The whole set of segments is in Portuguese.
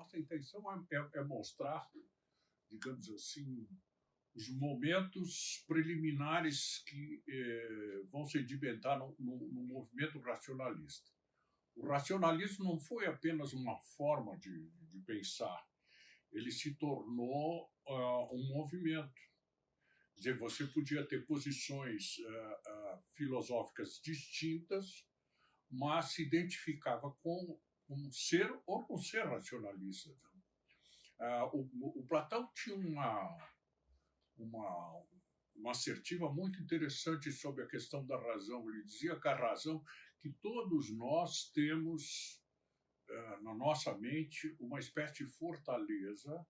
nossa intenção é mostrar, digamos assim, os momentos preliminares que vão sedimentar no movimento racionalista. O racionalismo não foi apenas uma forma de pensar, ele se tornou um movimento. Quer dizer, você podia ter posições filosóficas distintas, mas se identificava com um ser ou não ser racionalista. O Platão tinha uma assertiva muito interessante sobre a questão da razão. Ele dizia que a razão, que todos nós temos na nossa mente uma espécie de fortaleza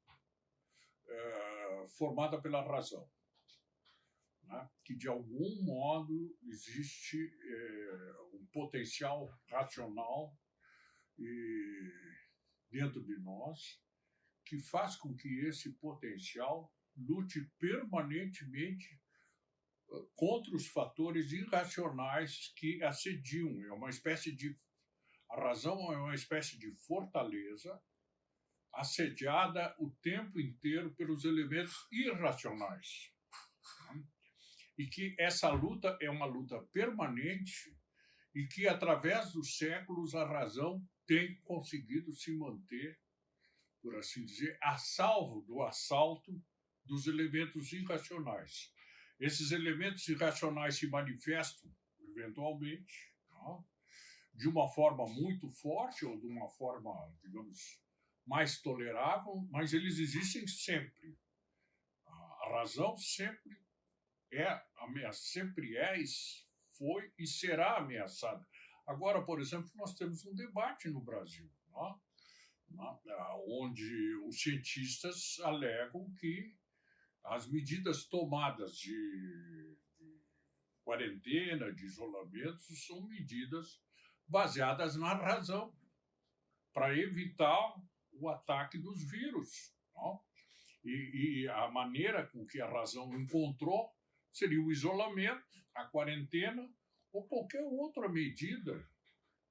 formada pela razão, né? Que de algum modo existe um potencial racional dentro de nós que faz com que esse potencial lute permanentemente contra os fatores irracionais que assediam. A razão é uma espécie de fortaleza assediada o tempo inteiro pelos elementos irracionais. E que essa luta é uma luta permanente e que, através dos séculos, a razão tem conseguido se manter, por assim dizer, a salvo do assalto dos elementos irracionais. Esses elementos irracionais se manifestam, eventualmente, não? De uma forma muito forte ou de uma forma, digamos, mais tolerável, mas eles existem sempre. A razão sempre foi e será ameaçada. Agora, por exemplo, nós temos um debate no Brasil, não? Onde os cientistas alegam que as medidas tomadas de quarentena, de isolamento, são medidas baseadas na razão, para evitar o ataque dos vírus. Não? E a maneira com que a razão encontrou seria o isolamento, a quarentena ou qualquer outra medida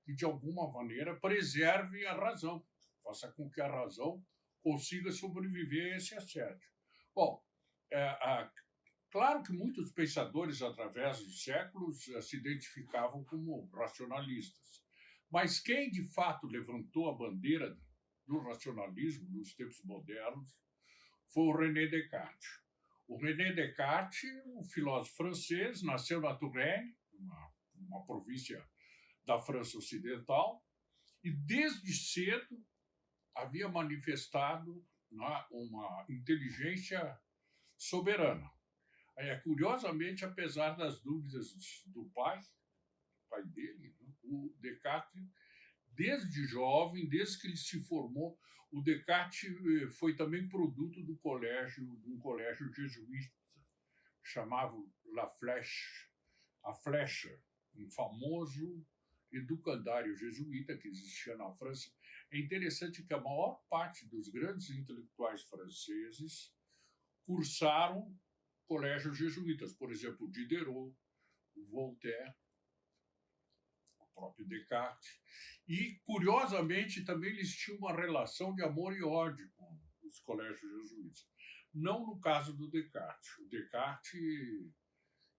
que, de alguma maneira, preserve a razão, faça com que a razão consiga sobreviver a esse assédio. Bom, claro que muitos pensadores, através dos séculos, se identificavam como racionalistas. Mas quem, de fato, levantou a bandeira do racionalismo nos tempos modernos foi o René Descartes. O René Descartes, um filósofo francês, nasceu na Touraine, uma província da França Ocidental, e desde cedo havia manifestado uma inteligência soberana. Curiosamente, apesar das dúvidas do pai dele, o Descartes, desde jovem, desde que ele se formou, o Descartes foi também produto de um colégio jesuíta, chamado La Flèche, a Flecha, um famoso educandário jesuíta que existia na França. É interessante que a maior parte dos grandes intelectuais franceses cursaram colégios jesuítas, por exemplo, Diderot, Voltaire, o próprio Descartes. E, curiosamente, também eles tinham uma relação de amor e ódio com os colégios jesuítas. Não no caso do Descartes. O Descartes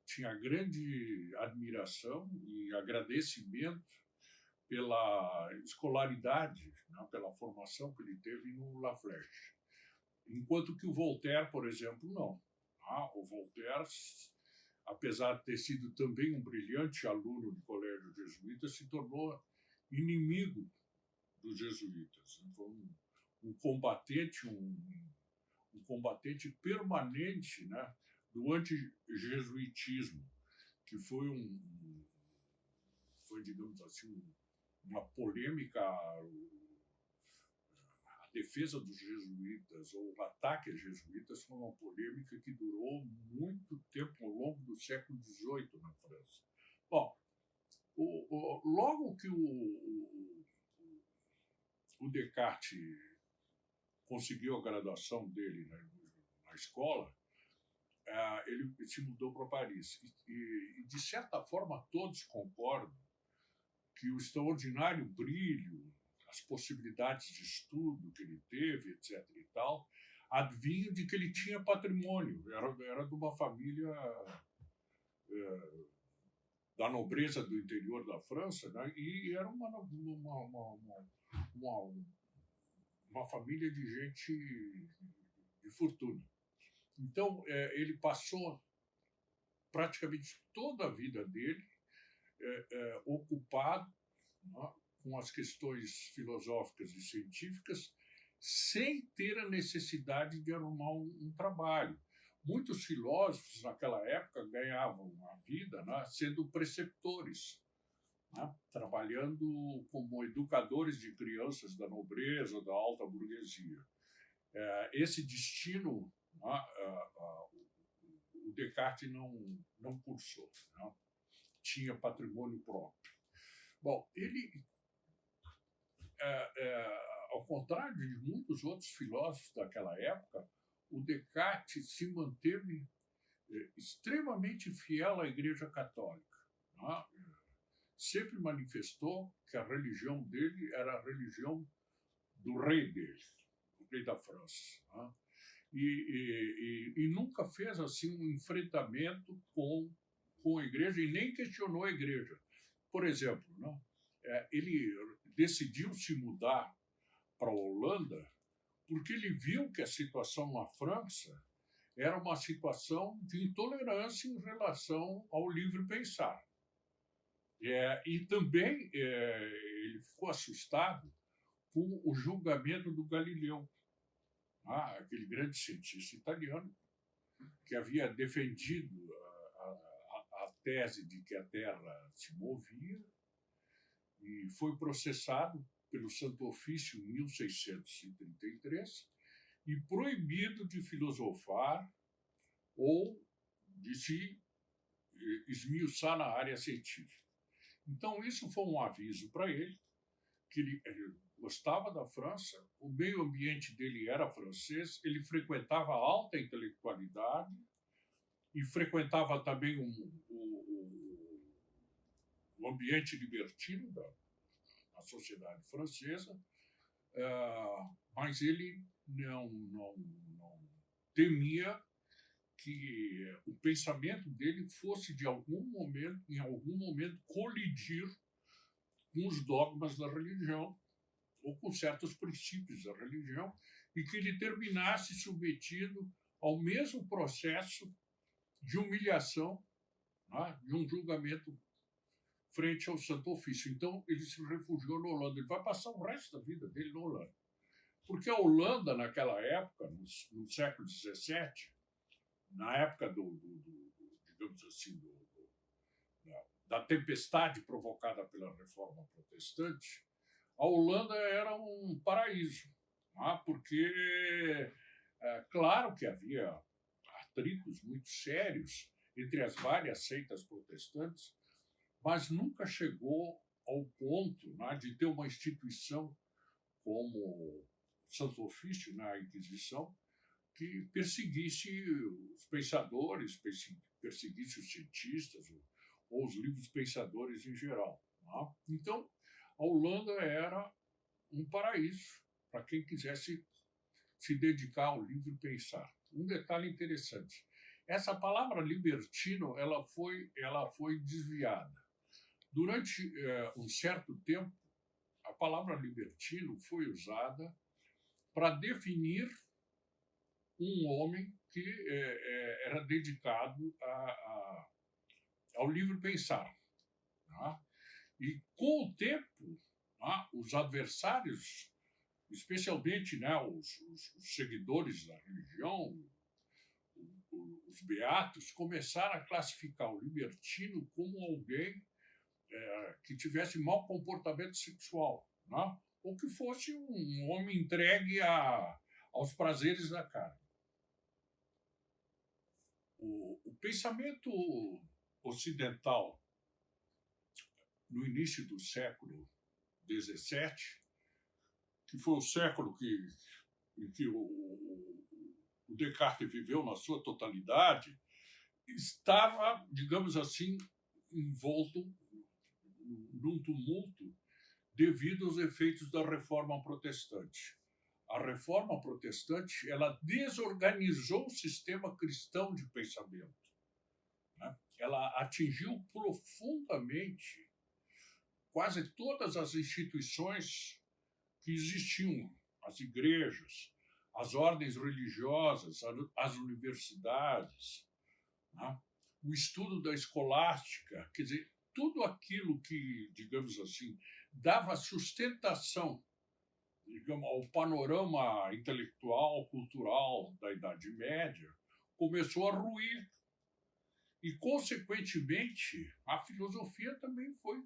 tinha grande admiração e agradecimento pela escolaridade, né, pela formação que ele teve no La Flèche. Enquanto que o Voltaire, por exemplo, não. O Voltaire, apesar de ter sido também um brilhante aluno de colégio jesuíta, se tornou inimigo dos jesuítas. Foi um combatente, um combatente permanente, né, do anti-jesuitismo, que foi, digamos assim, uma polêmica. A defesa dos jesuítas ou o ataque aos jesuítas foi uma polêmica que durou muito tempo, ao longo do século XVIII na França. Bom, logo que o Descartes conseguiu a graduação dele na escola, ele se mudou para Paris. E, de certa forma, todos concordam que o extraordinário brilho, a as possibilidades de estudo que ele teve, etc. e tal, advinham de que ele tinha patrimônio, era de uma família da nobreza do interior da França, né? E era uma família de gente de fortuna. Então, ele passou praticamente toda a vida dele ocupado, né, com as questões filosóficas e científicas, sem ter a necessidade de arrumar um trabalho. Muitos filósofos, naquela época, ganhavam a vida, né, sendo preceptores, né, trabalhando como educadores de crianças da nobreza, da alta burguesia. Esse destino, né, o Descartes não cursou, né? Tinha patrimônio próprio. Bom, ele, ao contrário de muitos outros filósofos daquela época, o Descartes se manteve extremamente fiel à Igreja Católica, né? Sempre manifestou que a religião dele era a religião do rei dele, do rei da França, né? E nunca fez assim um enfrentamento com a Igreja e nem questionou a Igreja. Por exemplo, né, ele decidiu se mudar para a Holanda porque ele viu que a situação na França era uma situação de intolerância em relação ao livre pensar. E também ele ficou assustado com o julgamento do Galileu, aquele grande cientista italiano que havia defendido a tese de que a Terra se movia e foi processado pelo Santo Ofício em 1633 e proibido de filosofar ou de se esmiuçar na área científica. Então, isso foi um aviso para ele, que ele gostava da França, o meio ambiente dele era francês, ele frequentava a alta intelectualidade e frequentava também o ambiente libertino da sociedade francesa, mas ele não temia que o pensamento dele fosse, em algum momento, colidir com os dogmas da religião ou com certos princípios da religião e que ele terminasse submetido ao mesmo processo de humilhação, né, de um julgamento frente ao Santo Ofício. Então, ele se refugiou na Holanda. Ele vai passar o resto da vida dele na Holanda. Porque a Holanda, naquela época, no século XVII, na época digamos assim, da tempestade provocada pela Reforma Protestante, a Holanda era um paraíso, né? Porque, claro que havia atritos muito sérios entre as várias seitas protestantes, mas nunca chegou ao ponto, né, de ter uma instituição como o Santo Ofício, na Inquisição, que perseguisse os pensadores, perseguisse os cientistas ou os livros pensadores em geral, né? Então, a Holanda era um paraíso para quem quisesse se dedicar ao livre pensar. Um detalhe interessante: essa palavra libertino ela foi desviada. Durante um certo tempo, a palavra libertino foi usada para definir um homem que era dedicado ao livre pensar, né? E com o tempo, né, os adversários, especialmente, né, os seguidores da religião, os beatos, começaram a classificar o libertino como alguém que tivesse mau comportamento sexual, né? Ou que fosse um homem entregue aos prazeres da carne. O pensamento ocidental, no início do século XVII, que foi o século em que o Descartes viveu na sua totalidade, estava, digamos assim, envolto num tumulto devido aos efeitos da Reforma Protestante. A Reforma Protestante ela desorganizou o sistema cristão de pensamento, né? Ela atingiu profundamente quase todas as instituições que existiam, as igrejas, as ordens religiosas, as universidades, né? O estudo da escolástica, quer dizer, tudo aquilo que, digamos assim, dava sustentação, digamos, ao panorama intelectual, cultural da Idade Média, começou a ruir. E, consequentemente, a filosofia também foi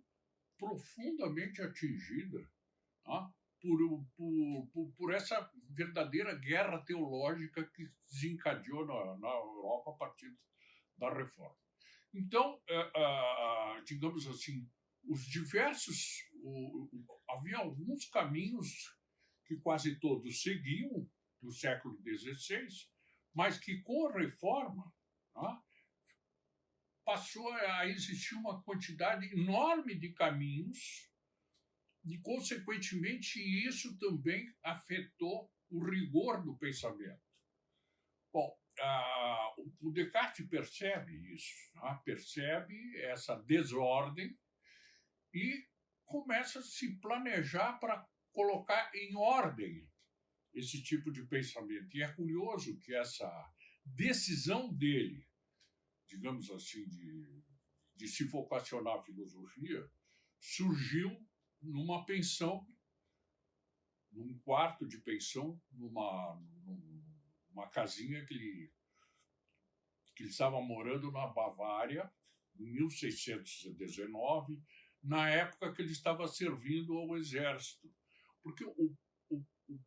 profundamente atingida, tá? por essa verdadeira guerra teológica que desencadeou na Europa a partir da Reforma. Então, digamos assim, os diversos... havia alguns caminhos que quase todos seguiam do século XVI, mas que, com a Reforma, tá, passou a existir uma quantidade enorme de caminhos e, consequentemente, isso também afetou o rigor do pensamento. Bom, o Descartes percebe isso, tá? Percebe essa desordem e começa a se planejar para colocar em ordem esse tipo de pensamento. E é curioso que essa decisão dele, digamos assim, de se vocacionar à filosofia, surgiu numa pensão, num quarto de pensão, numa casinha que ele estava morando na Bavária, em 1619, na época que ele estava servindo ao exército. Porque o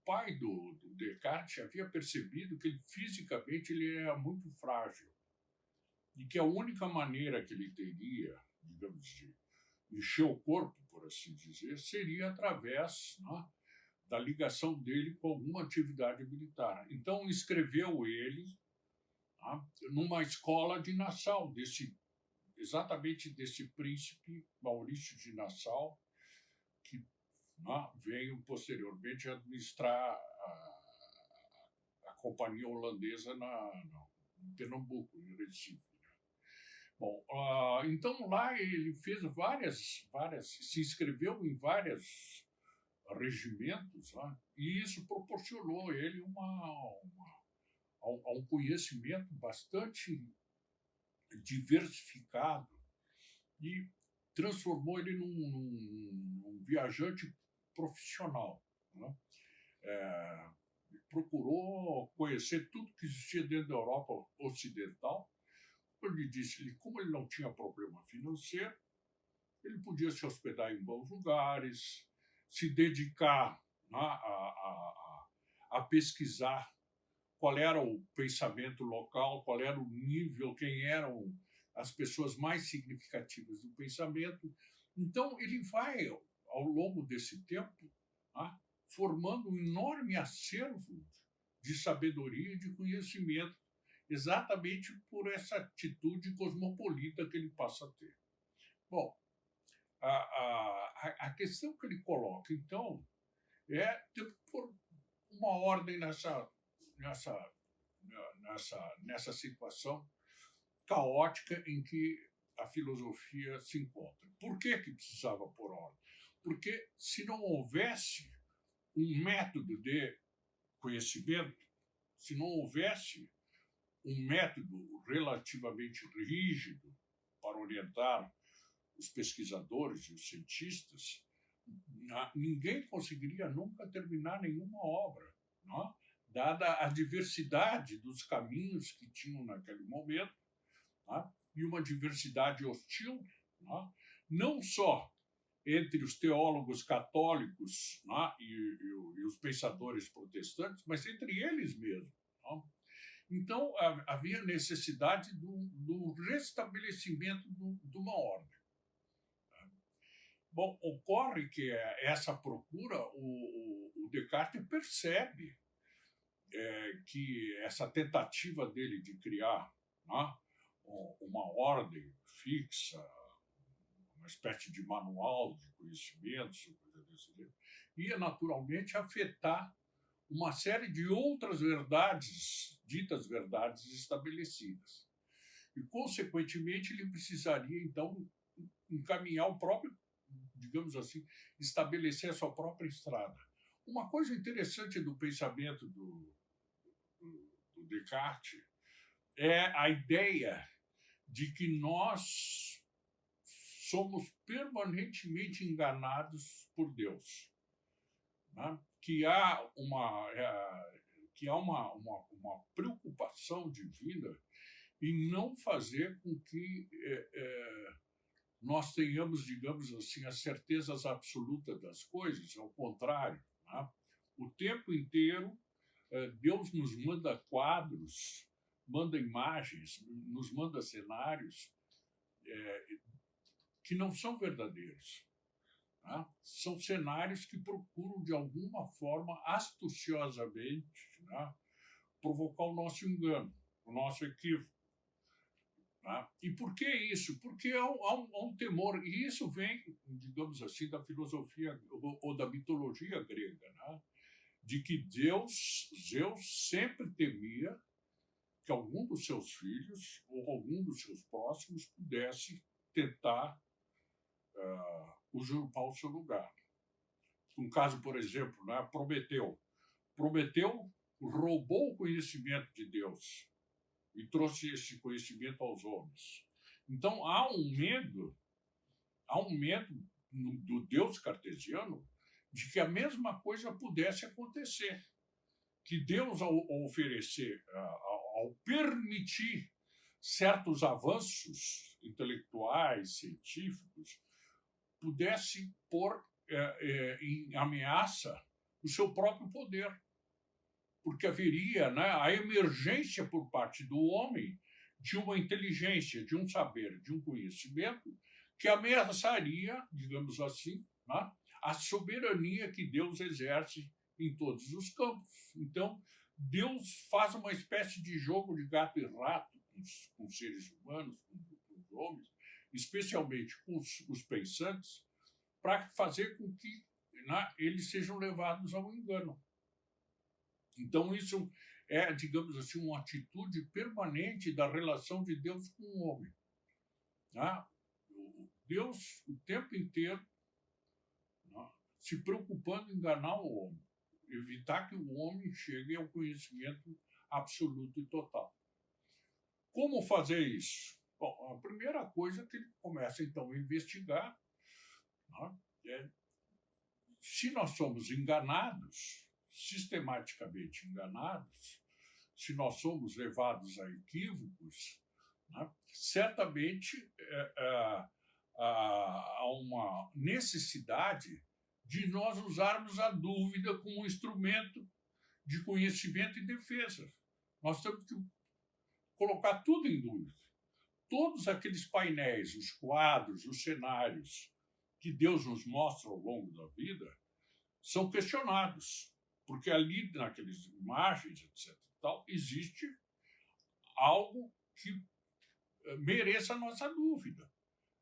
pai do Descartes havia percebido que fisicamente ele era muito frágil e que a única maneira que ele teria, digamos, de encher o corpo, por assim dizer, seria através, né, da ligação dele com alguma atividade militar. Então, escreveu ele, né, numa escola de Nassau, exatamente desse príncipe Maurício de Nassau, que, né, veio posteriormente administrar a companhia holandesa em Pernambuco, em Recife. Bom, então lá ele fez se inscreveu em vários regimentos, né? E isso proporcionou a ele um conhecimento bastante diversificado e transformou ele num viajante profissional, né? Procurou conhecer tudo que existia dentro da Europa Ocidental. Ele disse que, como ele não tinha problema financeiro, ele podia se hospedar em bons lugares, se dedicar, né, a pesquisar qual era o pensamento local, qual era o nível, quem eram as pessoas mais significativas do pensamento. Então, ele vai, ao longo desse tempo, né, formando um enorme acervo de sabedoria e de conhecimento, exatamente por essa atitude cosmopolita que ele passa a ter. Bom, a questão que ele coloca, então, é por uma ordem nessa situação caótica em que a filosofia se encontra. Por que precisava pôr ordem? Porque, se não houvesse um método de conhecimento, se não houvesse um método relativamente rígido para orientar os pesquisadores e os cientistas, ninguém conseguiria nunca terminar nenhuma obra, não? Dada a diversidade dos caminhos que tinham naquele momento, não? E uma diversidade hostil, não só entre os teólogos católicos, e os pensadores protestantes, mas entre eles mesmos. Não? Então, havia necessidade do restabelecimento de uma ordem. Bom, ocorre que essa procura, o Descartes percebe que essa tentativa dele de criar, né, uma ordem fixa, uma espécie de manual de conhecimentos, coisa desse jeito, ia naturalmente afetar uma série de outras verdades, ditas verdades estabelecidas. E, consequentemente, ele precisaria, então, encaminhar o próprio, digamos assim, estabelecer a sua própria estrada. Uma coisa interessante do pensamento do Descartes é a ideia de que nós somos permanentemente enganados por Deus, né? Que há uma preocupação divina em não fazer com que nós tenhamos, digamos assim, as certezas absolutas das coisas, ao contrário, né? O tempo inteiro, Deus nos manda quadros, manda imagens, nos manda cenários que não são verdadeiros. Tá? São cenários que procuram, de alguma forma, astuciosamente, né, provocar o nosso engano, o nosso equívoco. Tá? E por que isso? Porque há um temor, e isso vem, digamos assim, da filosofia ou da mitologia grega, né? De que Zeus sempre temia que algum dos seus filhos ou algum dos seus próximos pudesse tentar usurpar o seu lugar. Um caso, por exemplo, né, Prometeu. Prometeu roubou o conhecimento de Deus e trouxe esse conhecimento aos homens. Então, há um medo do Deus cartesiano de que a mesma coisa pudesse acontecer. Que Deus, ao oferecer, ao permitir certos avanços intelectuais, científicos, pudesse pôr em ameaça o seu próprio poder. Porque haveria, né, a emergência por parte do homem de uma inteligência, de um saber, de um conhecimento que ameaçaria, digamos assim, né, a soberania que Deus exerce em todos os campos. Então, Deus faz uma espécie de jogo de gato e rato com os seres humanos, com os homens, especialmente com os pensantes, para fazer com que, né, eles sejam levados ao engano. Então, isso é, digamos assim, uma atitude permanente da relação de Deus com o homem. Né? Deus, o tempo inteiro, né, se preocupando em enganar o homem, evitar que o homem chegue ao conhecimento absoluto e total. Como fazer isso? Bom, a primeira coisa que ele começa, então, a investigar, né, é se nós somos enganados, sistematicamente enganados, se nós somos levados a equívocos, né, certamente há uma necessidade de nós usarmos a dúvida como um instrumento de conhecimento e defesa. Nós temos que colocar tudo em dúvida. Todos aqueles painéis, os quadros, os cenários que Deus nos mostra ao longo da vida são questionados, porque ali, naquelas imagens, etc., tal, existe algo que mereça a nossa dúvida.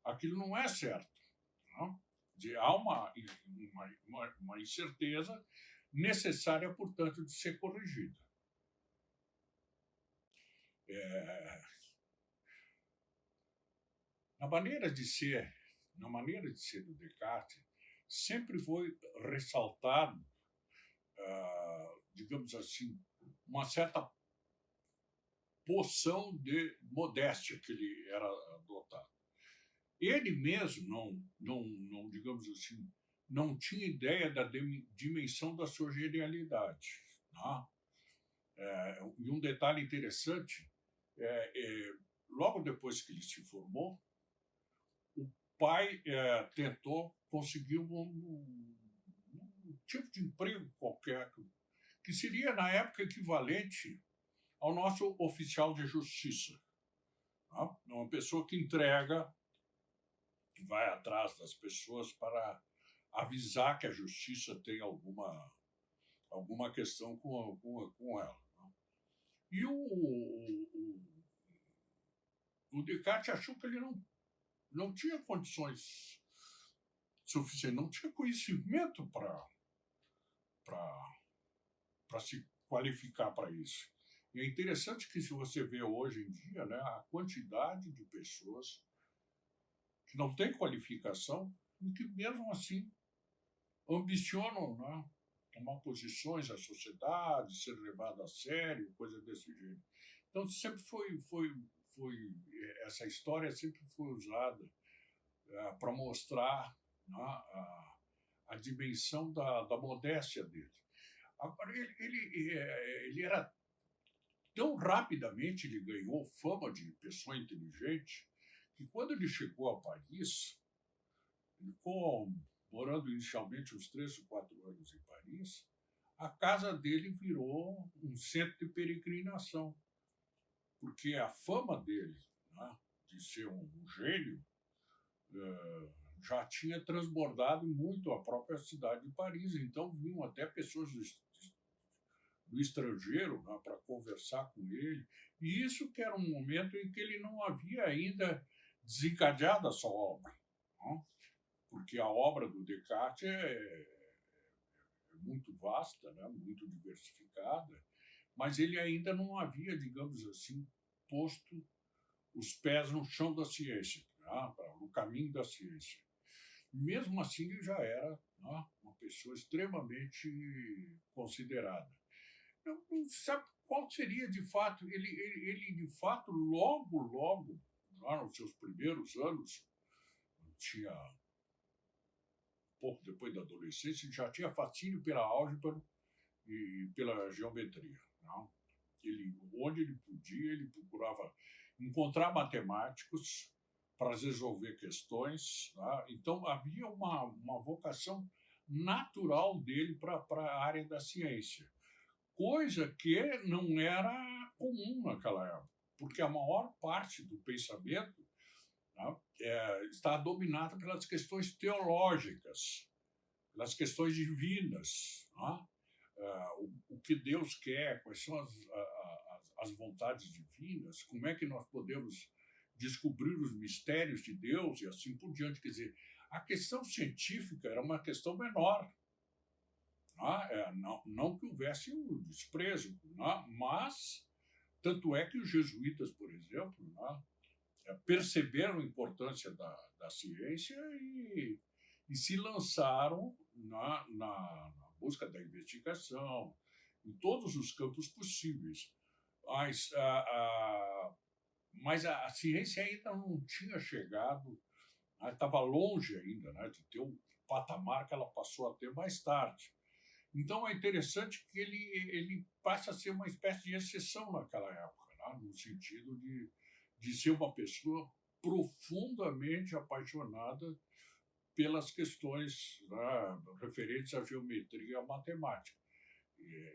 Aquilo não é certo. Não? Há uma incerteza necessária, portanto, de ser corrigida. Na maneira de ser do Descartes, sempre foi ressaltado, digamos assim, uma certa poção de modéstia que ele era adotado. Ele mesmo não, digamos assim, não tinha ideia da dimensão da sua genialidade. Tá? E um detalhe interessante, logo depois que ele se formou, o pai tentou conseguir um tipo de emprego qualquer, que seria, na época, equivalente ao nosso oficial de justiça. Tá? Uma pessoa que entrega, que vai atrás das pessoas para avisar que a justiça tem alguma questão com ela. Tá? E o Descartes achou que ele não tinha condições suficientes, não tinha conhecimento para se qualificar para isso. E é interessante que, se você vê hoje em dia, né, a quantidade de pessoas que não têm qualificação e que, mesmo assim, ambicionam, né, tomar posições na sociedade, ser levado a sério, coisa desse jeito. Então, sempre essa história sempre foi usada para mostrar, né, a dimensão da modéstia dele. Agora, ele era tão rapidamente, ele ganhou fama de pessoa inteligente, que quando ele chegou a Paris, ele ficou morando inicialmente uns 3 ou 4 anos em Paris, a casa dele virou um centro de peregrinação, porque a fama dele, né, de ser um gênio, já tinha transbordado muito a própria cidade de Paris. Então vinham até pessoas do estrangeiro, né, para conversar com ele. E isso que era um momento em que ele não havia ainda desencadeado a sua obra, né? Porque a obra do Descartes é muito vasta, né, muito diversificada, mas ele ainda não havia, digamos assim, posto os pés no chão da ciência, né, no caminho da ciência. Mesmo assim, ele já era, né, uma pessoa extremamente considerada. Não sabe qual seria, de fato, ele de fato, logo, lá nos seus primeiros anos, tinha pouco depois da adolescência, ele já tinha fascínio pela álgebra e pela geometria. Não? Onde ele podia, ele procurava encontrar matemáticos para resolver questões. Tá? Então, havia uma vocação natural dele para a área da ciência, coisa que não era comum naquela época, porque a maior parte do pensamento, né, está dominada pelas questões teológicas, pelas questões divinas. Né? O que Deus quer, quais são as vontades divinas, como é que nós podemos descobrir os mistérios de Deus e assim por diante. Quer dizer, a questão científica era uma questão menor. Não que houvesse um desprezo, mas tanto é que os jesuítas, por exemplo, perceberam a importância da ciência e se lançaram na busca da investigação em todos os campos possíveis. Mas a ciência ainda não tinha chegado, estava longe ainda, né, de ter o patamar que ela passou a ter mais tarde. Então, é interessante que ele passa a ser uma espécie de exceção naquela época, né, no sentido de ser uma pessoa profundamente apaixonada pelas questões, né, referentes à geometria e à matemática.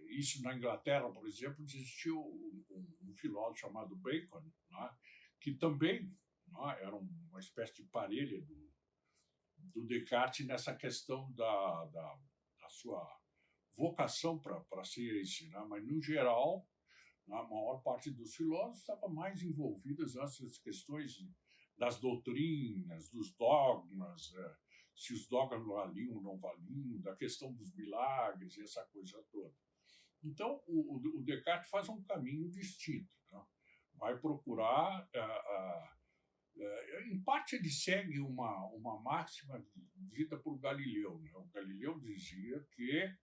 Isso, na Inglaterra, por exemplo, existiu um filósofo chamado Bacon, né, que também, né, era uma espécie de parelha do Descartes nessa questão da sua vocação para a ciência, né? Mas, no geral, a maior parte dos filósofos estava mais envolvidas nessas questões das doutrinas, dos dogmas, se os dogmas valiam ou não valiam, da questão dos milagres e essa coisa toda. Então, o Descartes faz um caminho distinto. Né? Vai procurar... em parte, ele segue uma máxima dita por Galileu. Né? O Galileu dizia que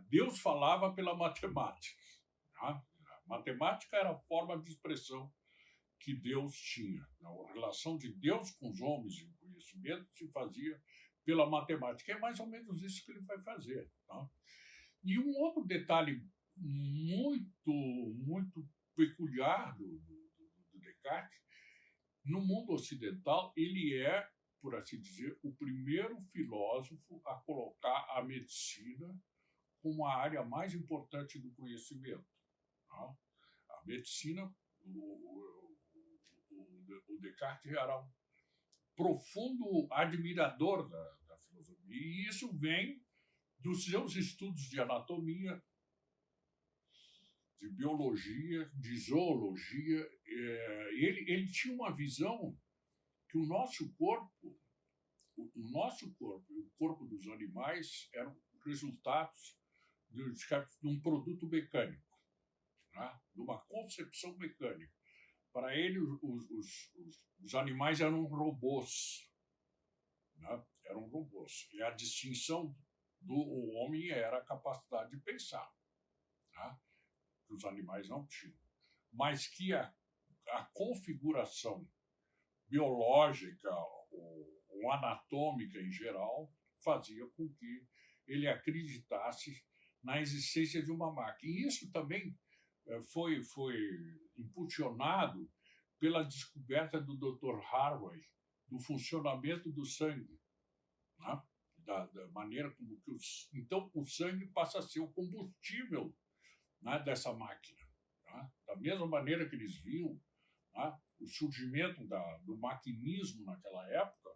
Deus falava pela matemática. Né? A matemática era a forma de expressão que Deus tinha. A relação de Deus com os homens e o conhecimento se fazia pela matemática. É mais ou menos isso que ele vai fazer. Tá? E um outro detalhe muito peculiar do Descartes, no mundo ocidental, ele é, por assim dizer, o primeiro filósofo a colocar a medicina como a área mais importante do conhecimento. Tá? A medicina, o Descartes era um profundo admirador da filosofia, e isso vem dos seus estudos de anatomia, de biologia, de zoologia. Ele tinha uma visão que o nosso corpo e o corpo dos animais eram resultados de um produto mecânico, né? De uma concepção mecânica. Para ele, os animais eram robôs, né? Eram robôs. E a distinção do homem era a capacidade de pensar, né? Que os animais não tinham. Mas que a configuração biológica ou anatômica em geral fazia com que ele acreditasse na existência de uma máquina. E isso também foi impulsionado pela descoberta do Dr. Harvey do funcionamento do sangue, né? Da maneira como que então o sangue passa a ser o combustível, né, dessa máquina, né? Da mesma maneira que eles viam, né, o surgimento do maquinismo naquela época,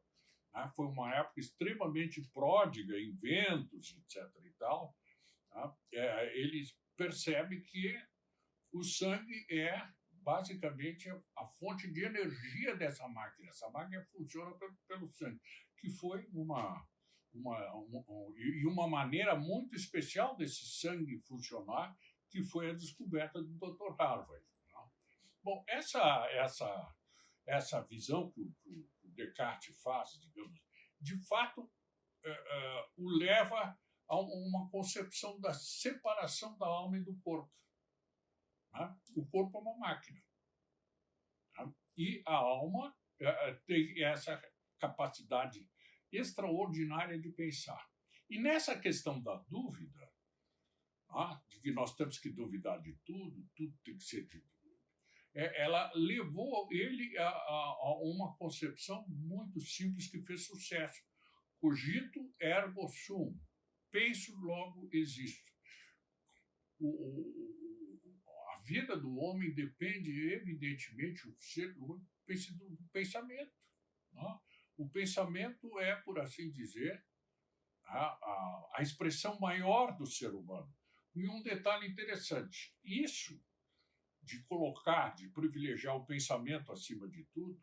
né, foi uma época extremamente pródiga em ventos, etc. e tal, né? Eles percebem que o sangue é basicamente a fonte de energia dessa máquina. Essa máquina funciona pelo sangue, que foi uma maneira muito especial desse sangue funcionar, que foi a descoberta do Dr. Harvey. Né? Bom, essa visão que o Descartes faz, digamos, de fato, o leva a uma concepção da separação da alma e do corpo. Né? O corpo é uma máquina. Né? E a alma tem essa capacidade extraordinária de pensar. E nessa questão da dúvida, de que nós temos que duvidar de tudo, tudo tem que ser de tudo, ela levou ele a uma concepção muito simples que fez sucesso. Cogito ergo sum. Penso, logo existo. A vida do homem depende, evidentemente, o ser humano do pensamento. Né? O pensamento é, por assim dizer, a expressão maior do ser humano. E um detalhe interessante, isso de privilegiar o pensamento acima de tudo,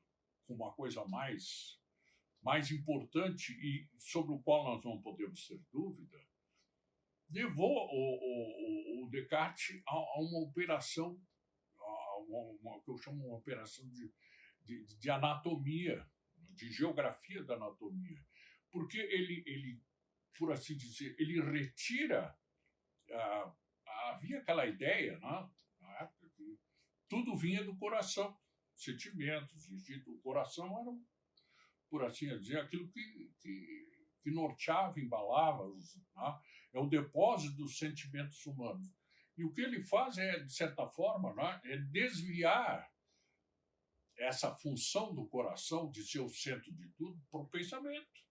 como uma coisa mais importante e sobre o qual nós não podemos ter dúvida, levou o Descartes a uma operação, que eu chamo uma operação de anatomia, de geografia da anatomia, porque ele, por assim dizer, ele retira, havia aquela ideia, né, na época, que tudo vinha do coração, sentimentos, o coração era, por assim dizer, aquilo que norteava, embalava, né? É o depósito dos sentimentos humanos. E o que ele faz de certa forma, né, é desviar essa função do coração de ser o centro de tudo para o pensamento.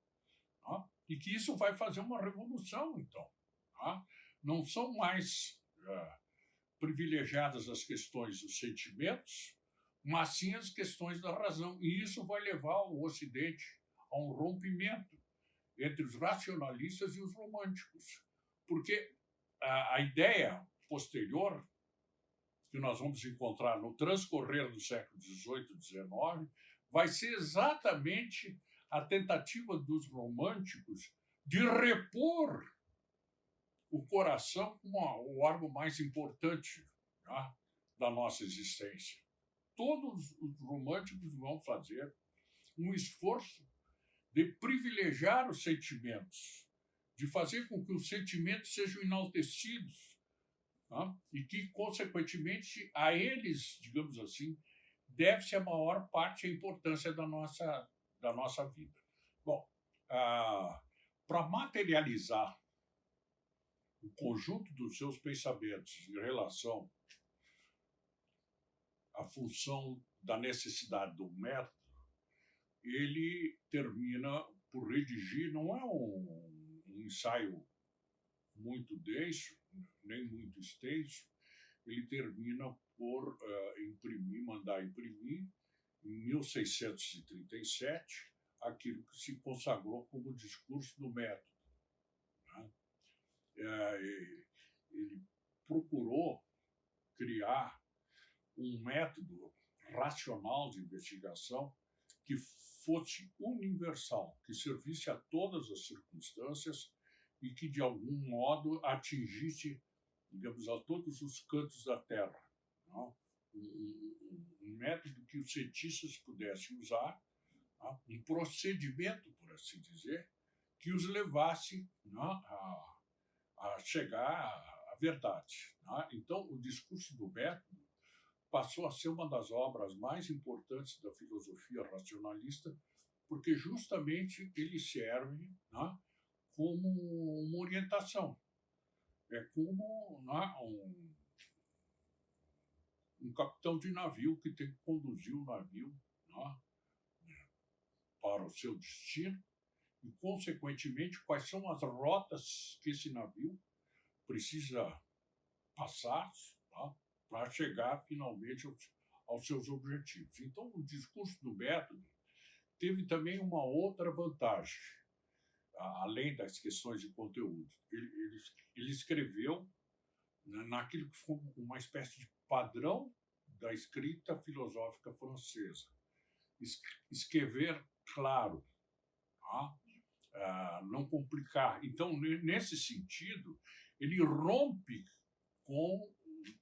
Né? E que isso vai fazer uma revolução, então. Né? Não são mais privilegiadas as questões dos sentimentos, mas sim as questões da razão. E isso vai levar o Ocidente a um rompimento entre os racionalistas e os românticos. Porque a ideia posterior, que nós vamos encontrar no transcorrer do século XVIII e XIX, vai ser exatamente a tentativa dos românticos de repor o coração como o órgão mais importante, né, da nossa existência. Todos os românticos vão fazer um esforço de privilegiar os sentimentos, de fazer com que os sentimentos sejam enaltecidos, né, e que, consequentemente, a eles, digamos assim, deve-se a maior parte da importância da nossa vida. Bom, para materializar o conjunto dos seus pensamentos em relação à função da necessidade do método, ele termina por redigir, não é um ensaio muito denso, nem muito extenso, ele termina por mandar imprimir, em 1637, aquilo que se consagrou como discurso do método. Né? Ele procurou criar um método racional de investigação que fosse universal, que servisse a todas as circunstâncias e que, de algum modo, atingisse, digamos, a todos os cantos da Terra. Não? Um método que os cientistas pudessem usar, não? Um procedimento, por assim dizer, que os levasse, não? A chegar à verdade. Não? Então, o discurso do método passou a ser uma das obras mais importantes da filosofia racionalista, porque justamente ele serve, né, como uma orientação. É como, né, um capitão de navio que tem que conduzir o navio, né, para o seu destino e, consequentemente, quais são as rotas que esse navio precisa passar, tá, para chegar finalmente aos seus objetivos. Então, o discurso do método teve também uma outra vantagem, além das questões de conteúdo. Ele escreveu naquilo que foi uma espécie de padrão da escrita filosófica francesa. Escrever claro, tá? Não complicar. Então, nesse sentido, ele rompe com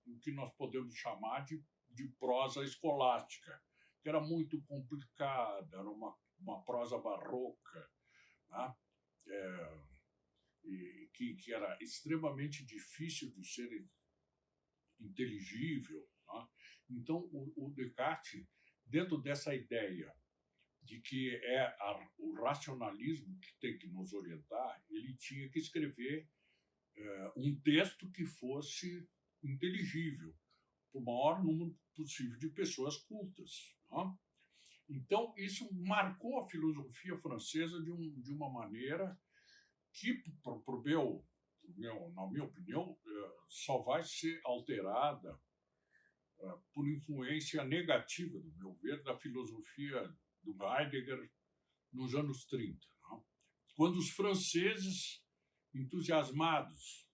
o que nós podemos chamar de prosa escolástica, que era muito complicada, era uma prosa barroca, né? Que era extremamente difícil de ser inteligível. Né? Então, o Descartes, dentro dessa ideia de que é o racionalismo que tem que nos orientar, ele tinha que escrever um texto que fosse inteligível para o maior número possível de pessoas cultas. Né? Então, isso marcou a filosofia francesa de uma maneira que, na minha opinião, só vai ser alterada por influência negativa, do meu ver, da filosofia do Heidegger nos anos 30. Né? Quando os franceses, entusiasmados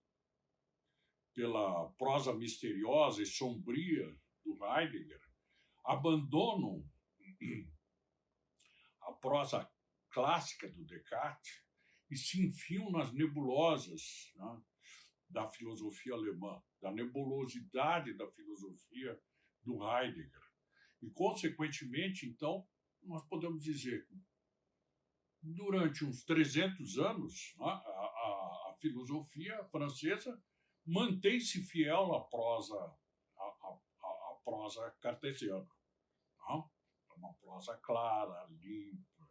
pela prosa misteriosa e sombria do Heidegger, abandonam a prosa clássica do Descartes e se enfiam nas nebulosas, né, da filosofia alemã, da nebulosidade da filosofia do Heidegger. E, consequentemente, então, nós podemos dizer que, durante uns 300 anos, né, a filosofia francesa mantém-se fiel à prosa cartesiana. Né? Uma prosa clara, limpa,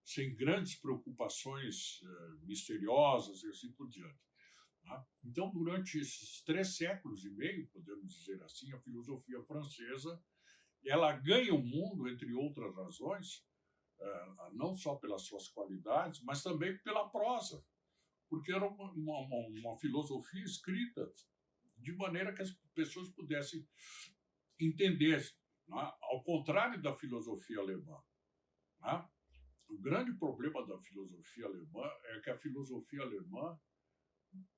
sem grandes preocupações misteriosas e assim por diante. Né? Então, durante esses 3 séculos e meio, podemos dizer assim, a filosofia francesa ela ganha o mundo, entre outras razões, não só pelas suas qualidades, mas também pela prosa, porque era uma filosofia escrita de maneira que as pessoas pudessem entender, né? Ao contrário da filosofia alemã. Né? O grande problema da filosofia alemã é que a filosofia alemã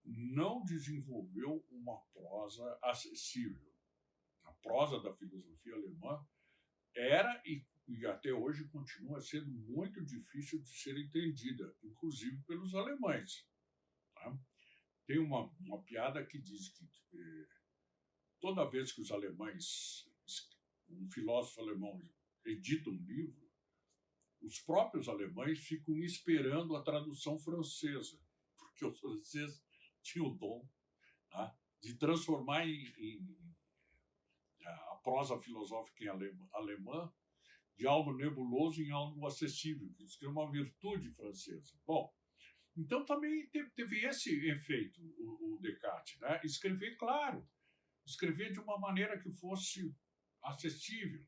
não desenvolveu uma prosa acessível. A prosa da filosofia alemã era e até hoje continua sendo muito difícil de ser entendida, inclusive pelos alemães. Tá? Tem uma piada que diz que toda vez que os alemães, um filósofo alemão edita um livro, os próprios alemães ficam esperando a tradução francesa, porque os franceses tinham o dom, tá, de transformar a prosa filosófica alemã de algo nebuloso em algo acessível, que isso é uma virtude francesa. Bom, então também teve esse efeito o Descartes, né? Escrever claro, escrever de uma maneira que fosse acessível.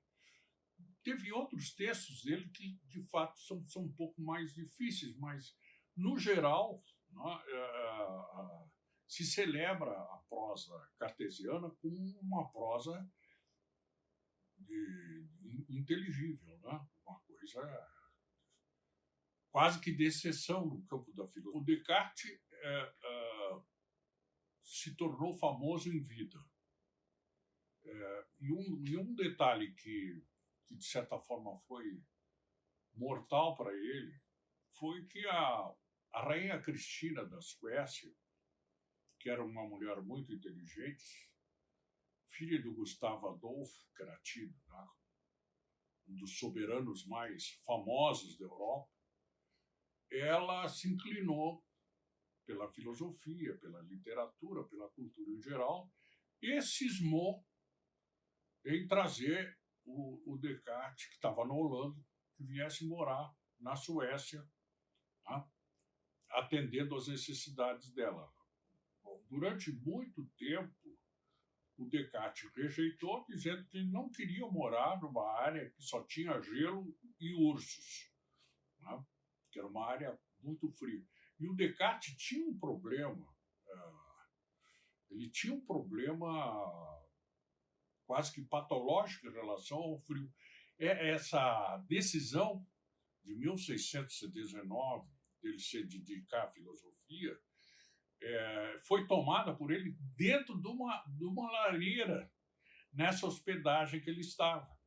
Teve outros textos dele que, de fato, são um pouco mais difíceis, mas, no geral, né, se celebra a prosa cartesiana como uma prosa inteligível, né? Uma coisa quase que de exceção no campo da filosofia. O Descartes se tornou famoso em vida. E um detalhe que que de certa forma foi mortal para ele, foi que a rainha Cristina da Suécia, que era uma mulher muito inteligente, filha do Gustavo Adolfo, que era tido, né, um dos soberanos mais famosos da Europa, ela se inclinou pela filosofia, pela literatura, pela cultura em geral, e cismou em trazer o Descartes, que estava na Holanda, que viesse morar na Suécia, tá? Atendendo às necessidades dela. Bom, durante muito tempo, o Descartes rejeitou, dizendo que ele não queria morar numa área que só tinha gelo e ursos, né? Que era uma área muito fria. E o Descartes tinha um problema, ele tinha um problema quase que patológico em relação ao frio. Essa decisão de 1619, dele se dedicar à filosofia, foi tomada por ele dentro de uma lareira, nessa hospedagem que ele estava,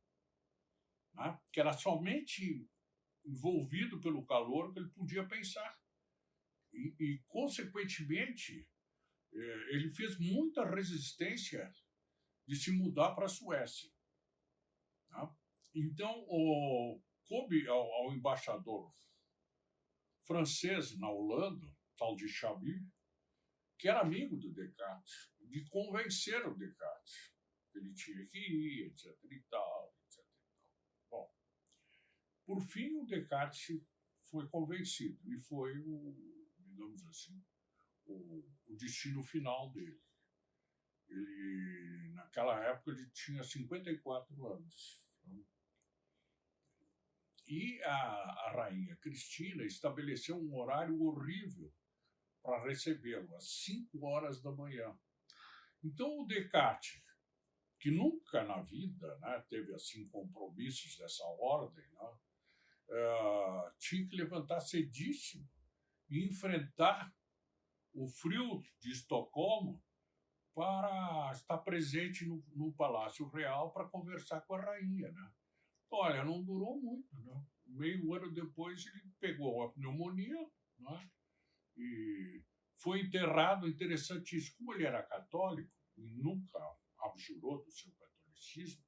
né? Que era somente envolvido pelo calor que ele podia pensar. Consequentemente, ele fez muita resistência de se mudar para a Suécia, né? Então, coube ao embaixador francês na Holanda, tal de Chablis, que era amigo do Descartes, de convencer o Descartes que ele tinha que ir, etc. e tal, etc. Bom, por fim, o Descartes foi convencido e foi, digamos assim, o destino final dele. Ele, naquela época, ele tinha 54 anos. E a rainha Cristina estabeleceu um horário horrível para recebê-lo, às 5 horas da manhã. Então, o Descartes, que nunca na vida, né, teve assim compromissos dessa ordem, né, tinha que levantar cedíssimo e enfrentar o frio de Estocolmo para estar presente no Palácio Real para conversar com a rainha, né? Olha, não durou muito, né? Meio ano depois ele pegou a pneumonia, né? E foi enterrado. Interessante isso, como ele era católico e nunca abjurou do seu catolicismo,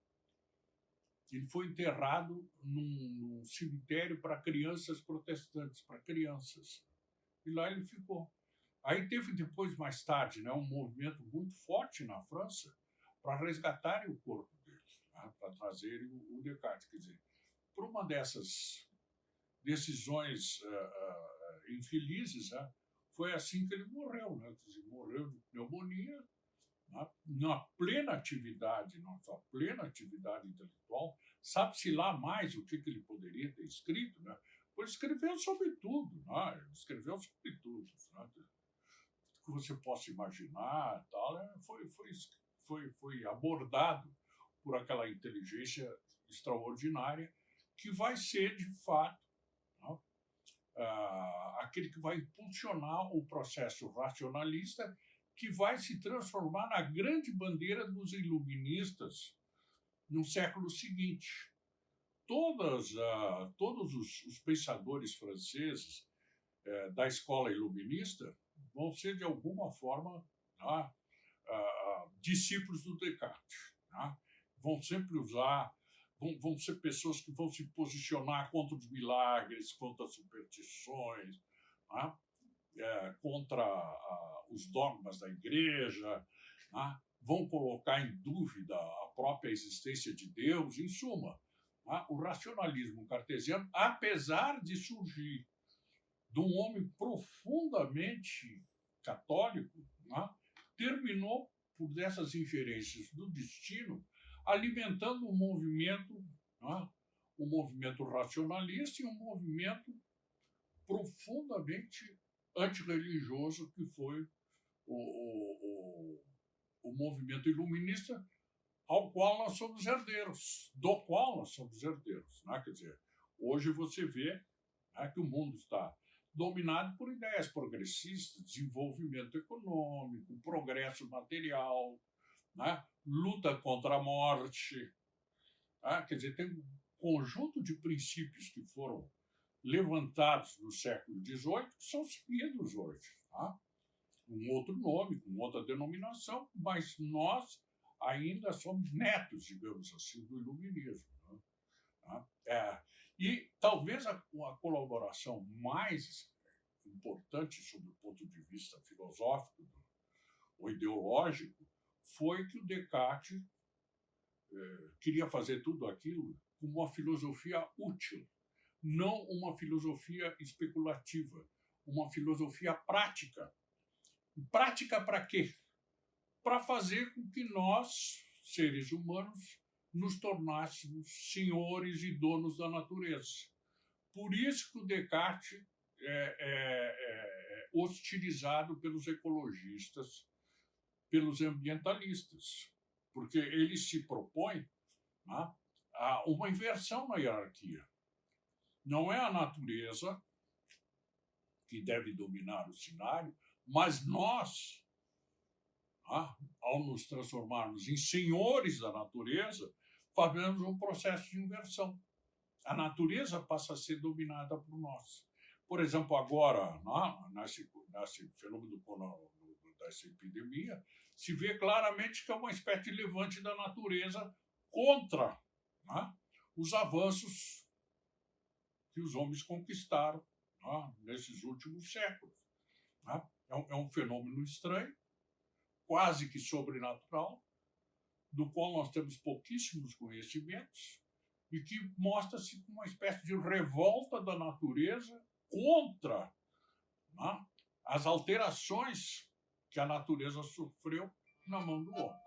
ele foi enterrado num cemitério para crianças protestantes, para crianças. E lá ele ficou. Aí teve depois, mais tarde, né, um movimento muito forte na França para resgatarem o corpo dele, né, para trazerem o Descartes. Quer dizer, por uma dessas decisões infelizes, né, foi assim que ele morreu. Né, quer dizer, morreu de pneumonia, na plena atividade, na sua plena atividade intelectual. Sabe-se lá mais o que ele poderia ter escrito, né? Pois escreveu sobre tudo, né? Ele escreveu sobre tudo, né? Que você possa imaginar, tal, foi abordado por aquela inteligência extraordinária que vai ser, de fato, né, aquele que vai impulsionar o processo racionalista, que vai se transformar na grande bandeira dos iluministas no século seguinte. Todos os pensadores franceses da escola iluminista vão ser, de alguma forma, né, discípulos do Descartes. Né? Vão sempre usar, vão ser pessoas que vão se posicionar contra os milagres, contra as superstições, né? Contra os dogmas da igreja, né? Vão colocar em dúvida a própria existência de Deus. Em suma, né? O racionalismo cartesiano, apesar de surgir de um homem profundamente católico, né, terminou, por dessas ingerências do destino, alimentando né, um movimento racionalista e um movimento profundamente antirreligioso, que foi o movimento iluminista, ao qual nós somos herdeiros, do qual nós somos herdeiros. Né? Quer dizer, hoje você vê, né, que o mundo está dominado por ideias progressistas, desenvolvimento econômico, progresso material, né? Luta contra a morte, Tá? Quer dizer, tem um conjunto de princípios que foram levantados no século XVIII que são seguidos hoje. Tá? Um outro nome, com outra denominação, mas nós ainda somos netos, digamos assim, do iluminismo. Né? Tá? E talvez a colaboração mais importante, sob o ponto de vista filosófico ou ideológico, foi que o Descartes queria fazer tudo aquilo com uma filosofia útil, não uma filosofia especulativa, uma filosofia prática. Prática para quê? Para fazer com que nós, seres humanos, nos tornássemos senhores e donos da natureza. Por isso que o Descartes é hostilizado pelos ecologistas, pelos ambientalistas, porque ele se propõe, né, a uma inversão na hierarquia. Não é a natureza que deve dominar o cenário, mas nós, ao nos transformarmos em senhores da natureza, fazemos um processo de inversão. A natureza passa a ser dominada por nós. Por exemplo, agora, nesse fenômeno dessa epidemia, se vê claramente que é uma espécie de levante da natureza contra, né, os avanços que os homens conquistaram, né, nesses últimos séculos. Né? É um fenômeno estranho, quase que sobrenatural, do qual nós temos pouquíssimos conhecimentos e que mostra-se como uma espécie de revolta da natureza contra, né, as alterações que a natureza sofreu na mão do homem.